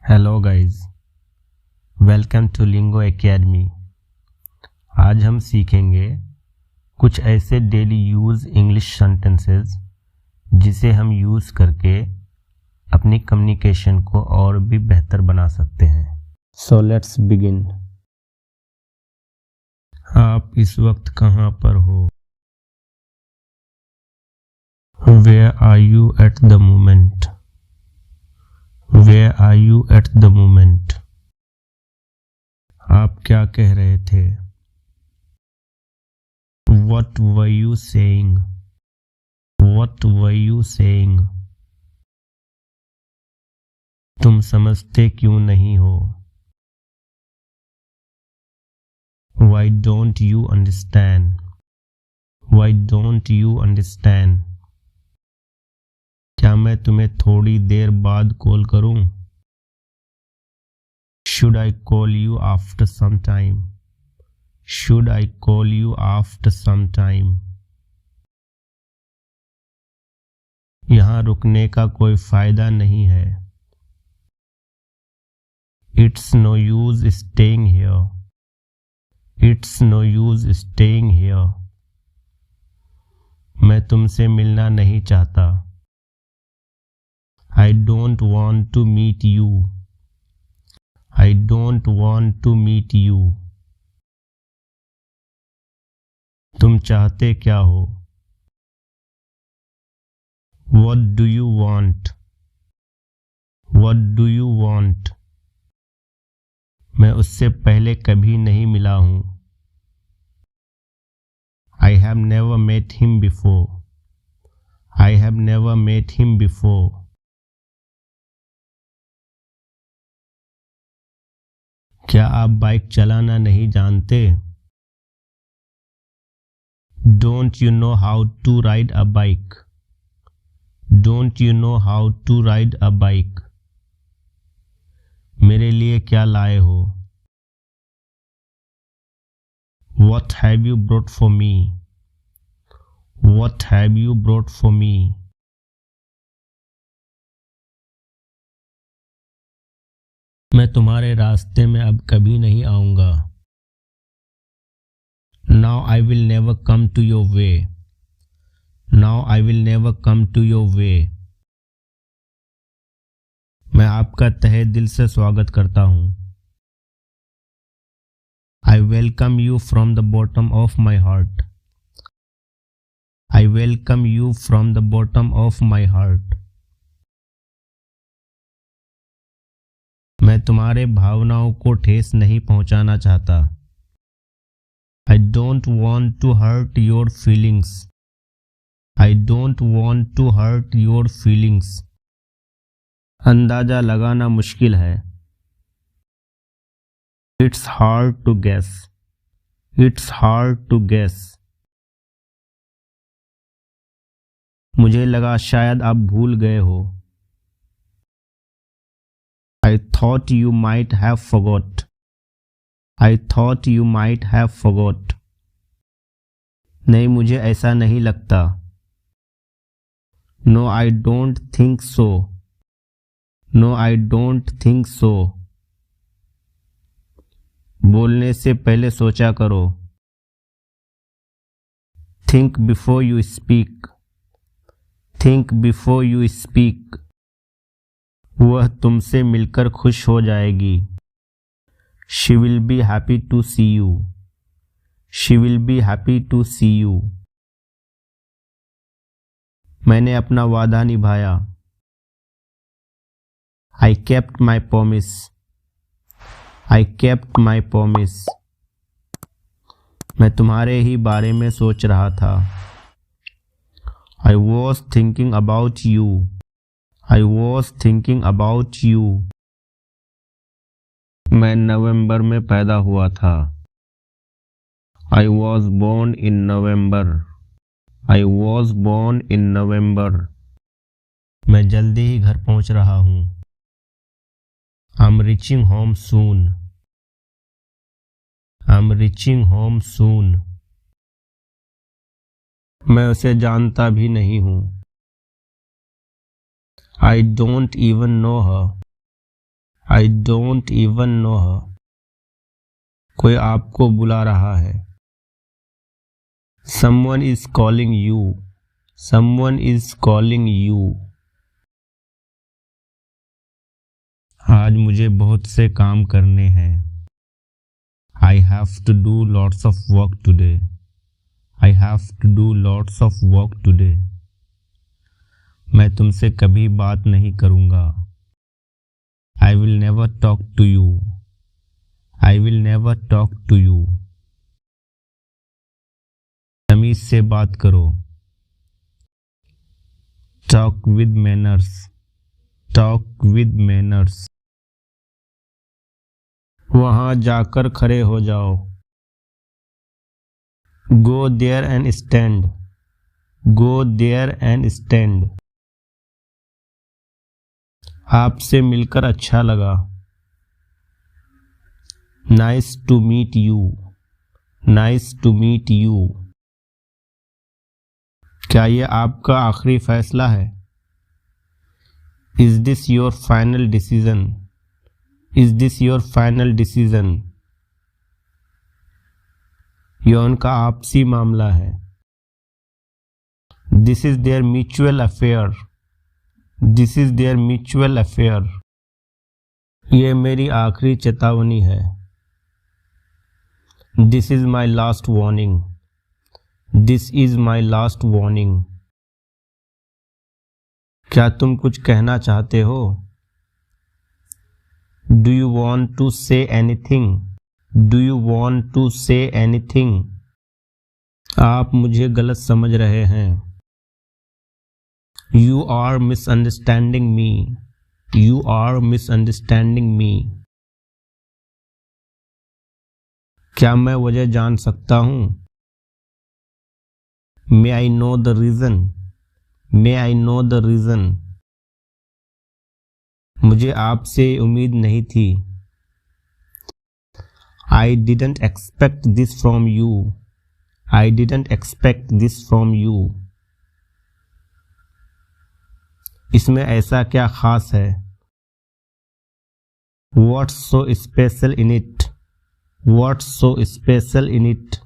Hello guys, welcome to Lingo Academy. आज हम सीखेंगे कुछ ऐसे डेली यूज़ इंग्लिश सेंटेंसेस जिसे हम यूज़ करके अपनी कम्युनिकेशन को और भी बेहतर बना सकते हैं। So let's begin. आप इस वक्त कहाँ पर हो? Where are you at the moment? Where are you at the moment? आप क्या कह रहे थे? What were you saying? What were you saying? तुम समझते क्यों नहीं हो? Why don't you understand? Why don't you understand? क्या मैं तुम्हें थोड़ी देर बाद कॉल करूं? Should I call you after some time? Should I call you after some time? यहाँ रुकने का कोई फायदा नहीं है। It's no use staying here. It's no use staying here. मैं तुमसे मिलना नहीं चाहता। I don't want to meet you. I don't want to meet you. तुम चाहते क्या हो? What do you want? What do you want? मैं उससे पहले कभी नहीं मिला हूं। I have never met him before. I have never met him before. क्या आप बाइक चलाना नहीं जानते? Don't you know how to ride a bike? Don't you know how to ride a bike? मेरे लिए क्या लाए हो? What have you brought for me? What have you brought for me? मैं तुम्हारे रास्ते में अब कभी नहीं आऊंगा। Now I will never come to your way. Now I will never come to your way. मैं आपका तहे दिल से स्वागत करता हूँ। I welcome you from the bottom of my heart. I welcome you from the bottom of my heart. मैं तुम्हारे भावनाओं को ठेस नहीं पहुंचाना चाहता। I don't want to hurt your feelings. I don't want to hurt your feelings. अंदाजा लगाना मुश्किल है। It's hard to guess. It's hard to guess. मुझे लगा शायद आप भूल गए हो। I thought you might have forgot. I thought you might have forgot. नहीं, मुझे ऐसा नहीं लगता। No, I don't think so. No, I don't think so. बोलने से पहले सोचा करो। Think before you speak. Think before you speak. वह तुमसे मिलकर खुश हो जाएगी। She will be happy to see you. She will be happy to see you. मैंने अपना वादा निभाया। I kept my promise. I kept my promise. मैं तुम्हारे ही बारे में सोच रहा था। I was thinking about you. I was thinking about you. मैं नवंबर में पैदा हुआ था। I was born in November. I was born in November. मैं जल्दी ही घर पहुंच रहा हूं। I'm reaching home soon. I'm reaching home soon. मैं उसे जानता भी नहीं हूं। I don't even know her. I don't even know her. कोई आपको बुला रहा है. Someone is calling you. Someone is calling you. आज मुझे बहुत से काम करने हैं. I have to do lots of work today. I have to do lots of work today. मैं तुमसे कभी बात नहीं करूँगा. I will never talk to you. I will never talk to you. तमीज़ से बात करो. Talk with manners. Talk with manners. वहाँ जाकर खड़े हो जाओ. Go there and stand. Go there and stand. आपसे मिलकर अच्छा लगा. Nice to meet you. Nice to meet you. क्या ये आपका आखिरी फैसला है? Is this your final decision? Is this your final decision? यह उनका आपसी मामला है. This is their mutual affair. This is their mutual affair. ये मेरी आखिरी चेतावनी है. This is my last warning. This is my last warning. क्या तुम कुछ कहना चाहते हो? Do you want to say anything? Do you want to say anything? आप मुझे गलत समझ रहे हैं. You are misunderstanding me. You are misunderstanding me. क्या मैं वजह जान सकता हूँ? May I know the reason? May I know the reason? मुझे आपसे उम्मीद नहीं थी. I didn't expect this from you. I didn't expect this from you. इसमें ऐसा क्या खास है? What's so special in it? What's so special in it?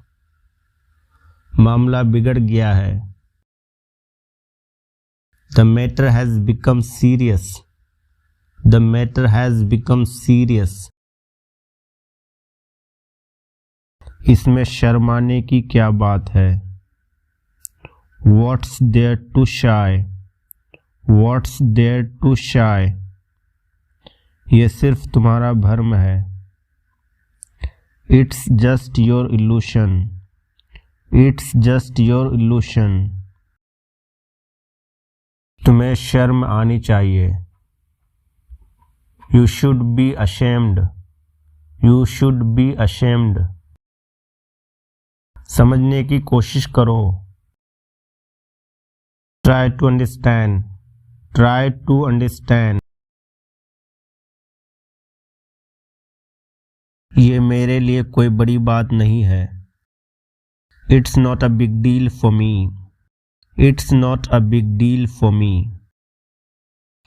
मामला बिगड़ गया है. The matter has become serious. The matter has become serious. इसमें शर्माने की क्या बात है? What's there to shy? What's there to shy? ये सिर्फ तुम्हारा भ्रम है. It's just your illusion. It's just your illusion. तुम्हें शर्म आनी चाहिए. You should be ashamed. You should be ashamed. समझने की कोशिश करो. Try to understand. Try to understand. ये मेरे लिए कोई बड़ी बात नहीं है. It's not a big deal for me. It's not a big deal for me.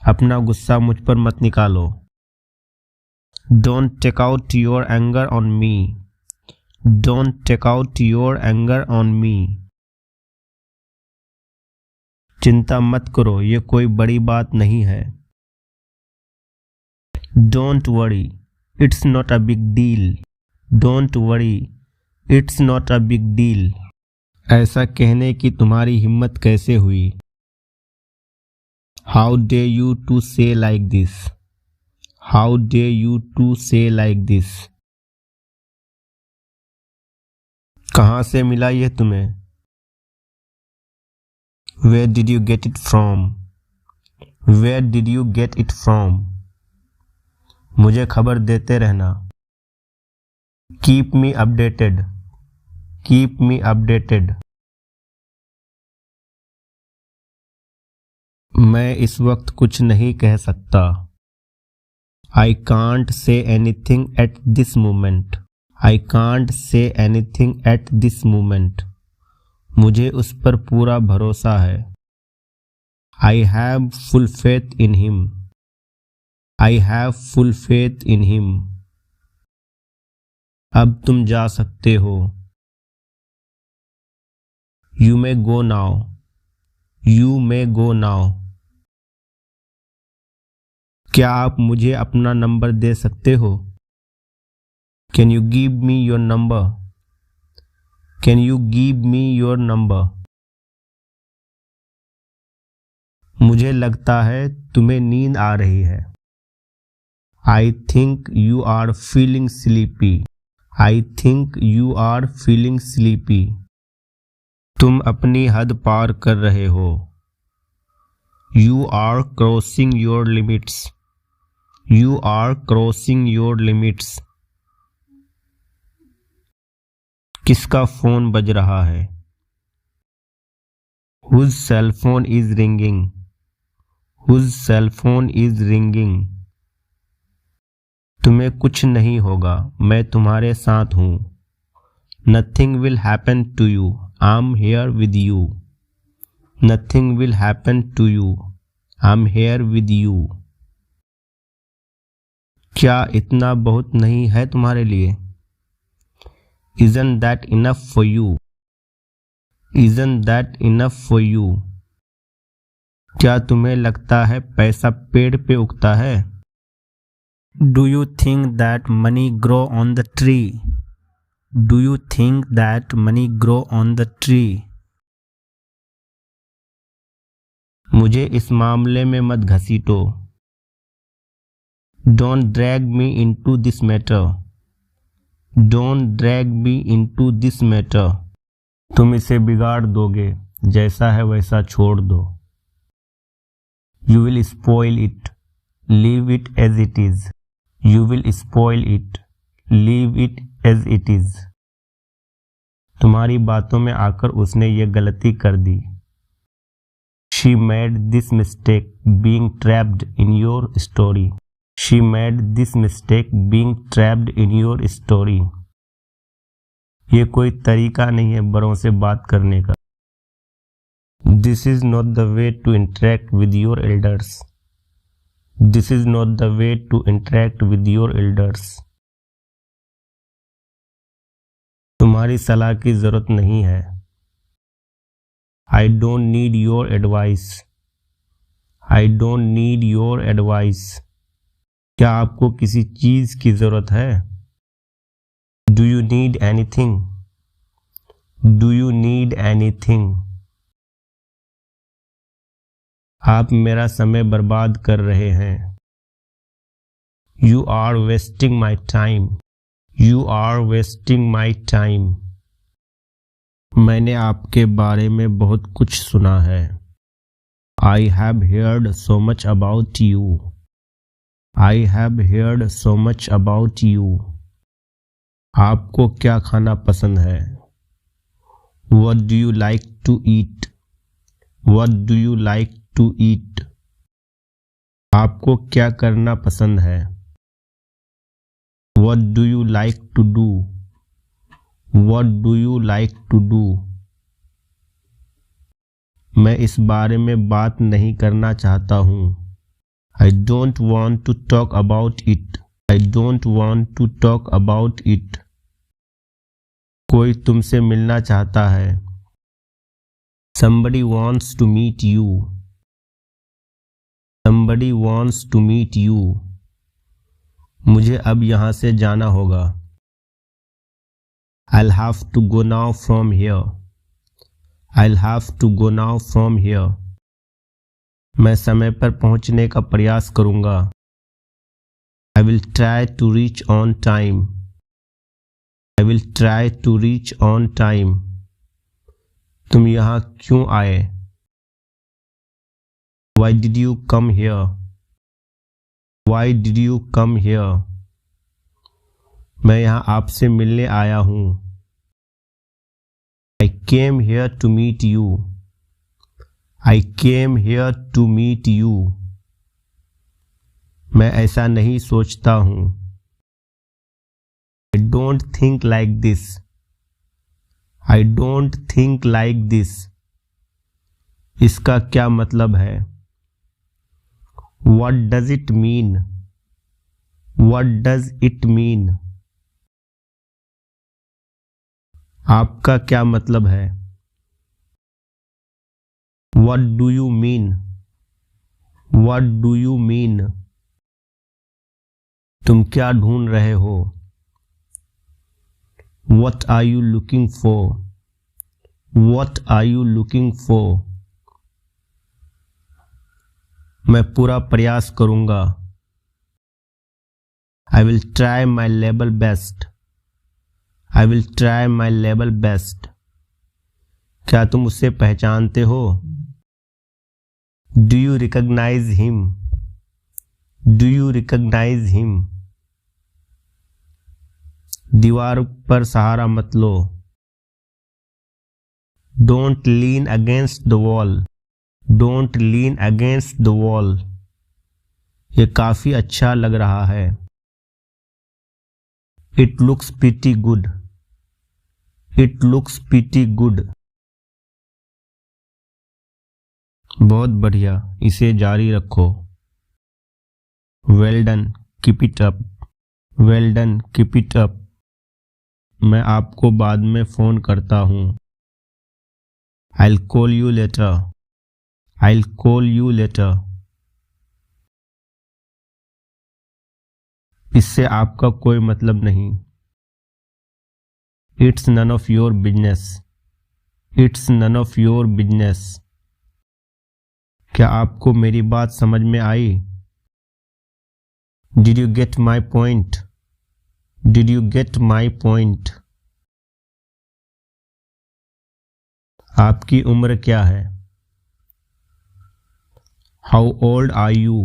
अपना गुस्सा मुझ पर मत निकालो. Don't take out your anger on me. Don't take out your anger on me. चिंता मत करो, ये कोई बड़ी बात नहीं है. Don't worry. It's not a big deal. Don't worry. It's not a big deal. ऐसा कहने की तुम्हारी हिम्मत कैसे हुई? How dare you to say like this? How dare you to say like this? कहाँ से मिला यह तुम्हें? Where did you get it from? Where did you get it from? मुझे खबर देते रहना. Keep me updated. Keep me updated. मैं इस वक्त कुछ नहीं कह सकता. I can't say anything at this moment. I can't say anything at this moment. मुझे उस पर पूरा भरोसा है. I have full faith in him. I have full faith in him. अब तुम जा सकते हो. You may go now. You may go now. क्या आप मुझे अपना नंबर दे सकते हो? Can you give me your number? Can you give me your number? मुझे लगता है तुम्हें नींद आ रही है. I think you are feeling sleepy. I think you are feeling sleepy. तुम अपनी हद पार कर रहे हो. You are crossing your limits. You are crossing your limits. किसका फोन बज रहा है? Whose cell phone is ringing? Whose cell phone is ringing? तुम्हें कुछ नहीं होगा, मैं तुम्हारे साथ हूँ. Nothing will happen to you. I'm here with you. Nothing will happen to you. I'm here with you. क्या इतना बहुत नहीं है तुम्हारे लिए? Isn't that enough for you? Isn't that enough for you? क्या तुम्हें लगता है पैसा पेड़ पे उगता है? Do you think that money grow on the tree? Do you think that money grow on the tree? मुझे इस मामले में मत घसीटो. Don't drag me into this matter. Don't drag me into this matter. तुम इसे बिगाड़ दोगे, जैसा है वैसा छोड़ दो. You will spoil it. Leave it as it is. You will spoil it. Leave it as it is. तुम्हारी बातों में आकर उसने ये गलती कर दी. She made this mistake being trapped in your story. She made this mistake being trapped in your story. ये कोई तरीका नहीं है बड़ों से बात करने का. This is not the way to interact with your elders. This is not the way to interact with your elders. तुम्हारी सलाह की जरूरत नहीं है. I don't need your advice. I don't need your advice. क्या आपको किसी चीज की जरूरत है? Do you need anything? Do you need anything? आप मेरा समय बर्बाद कर रहे हैं. You are wasting my time. You are wasting my time. मैंने आपके बारे में बहुत कुछ सुना है. I have heard so much about you. I have heard so much about you. आपको क्या खाना पसंद है? What do you like to eat? What do you like to eat? आपको क्या करना पसंद है? What do you like to do? What do you like to do? मैं इस बारे में बात नहीं करना चाहता हूँ. I don't want to talk about it. I don't want to talk about it. कोई तुमसे मिलना चाहता है. Somebody wants to meet you. Somebody wants to meet you. मुझे अब यहाँ से जाना होगा. I'll have to go now from here. I'll have to go now from here. मैं समय पर पहुँचने का प्रयास करूँगा. I will try to reach on time. I will try to reach on time. तुम यहाँ क्यों आए? Why did you come here? Why did you come here? मैं यहाँ आपसे मिलने आया हूँ. I came here to meet you. I came here to meet you. मैं ऐसा नहीं सोचता हूँ. I don't think like this. I don't think like this. इसका क्या मतलब है? What does it mean? What does it mean? आपका क्या मतलब है? What do you mean? What do you mean? तुम क्या ढूंढ रहे हो? What are you looking for? What are you looking for? मैं पूरा प्रयास करूंगा। I will try my level best. I will try my level best. क्या तुम उसे पहचानते हो? Do you recognize him? Do you recognize him? दीवार पर सहारा मत लो। Don't lean against the wall. Don't lean against the wall. ये काफी अच्छा लग रहा है। It looks pretty good. It looks pretty good. बहुत बढ़िया, इसे जारी रखो। Well done, keep it up. Well done, keep it up. मैं आपको बाद में फोन करता हूँ। I'll call you later. I'll call you later. इससे आपका कोई मतलब नहीं। It's none of your business. It's none of your business. क्या आपको मेरी बात समझ में आई? Did you get my point? Did you get my point? आपकी उम्र क्या है? How old are you?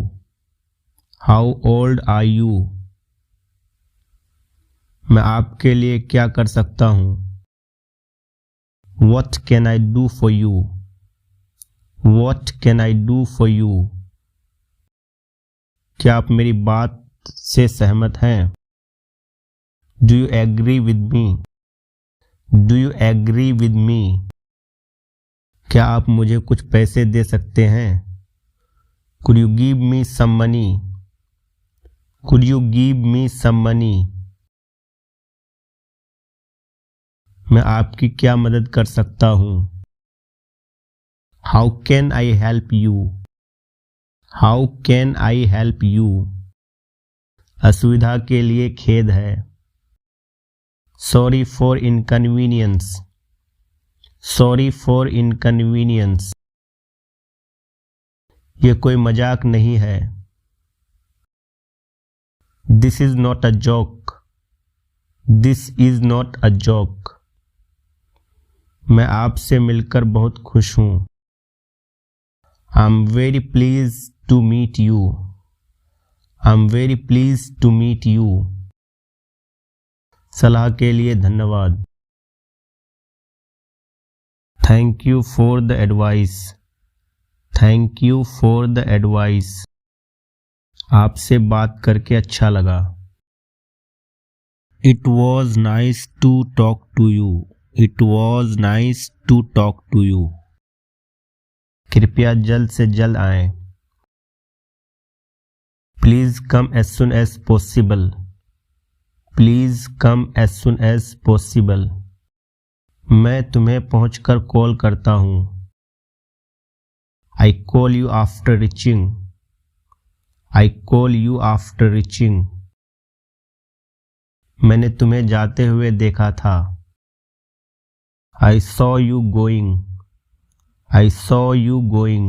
How old are you? मैं आपके लिए क्या कर सकता हूँ? What can I do for you? What can I do for you? क्या आप मेरी बात से सहमत हैं? Do you agree with me? Do you agree with me? क्या आप मुझे कुछ पैसे दे सकते हैं? Could you give me some money? Could you give me some money? मैं आपकी क्या मदद कर सकता हूँ? How can I help you? How can I help you? असुविधा के लिए खेद है। Sorry for inconvenience. Sorry for inconvenience. ये कोई मजाक नहीं है। This is not a joke. This is not a joke. मैं आपसे मिलकर बहुत खुश हूँ। I'm very pleased to meet you. I'm very pleased to meet you. सलाह के लिए धन्यवाद। Thank you for the advice. Thank you for the advice. आपसे बात करके अच्छा लगा। It was nice to talk to you. It was nice to talk to you. कृपया जल्द से जल्द आएं। Please come as soon as possible. Please come as soon as possible. मैं तुम्हें पहुंचकर कॉल करता हूँ। I call you after reaching. I call you after reaching. मैंने तुम्हें जाते हुए देखा था। I saw you going. I saw you going.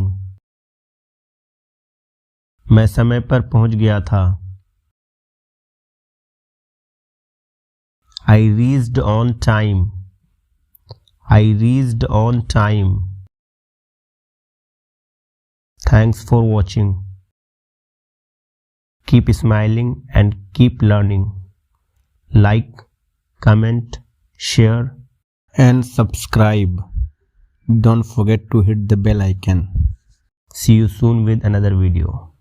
मैं समय पर पहुंच गया था। I reached on time. I reached on time. Thanks for watching. Keep smiling and keep learning. Like, comment, share and subscribe. Don't forget to hit the bell icon. See you soon with another video.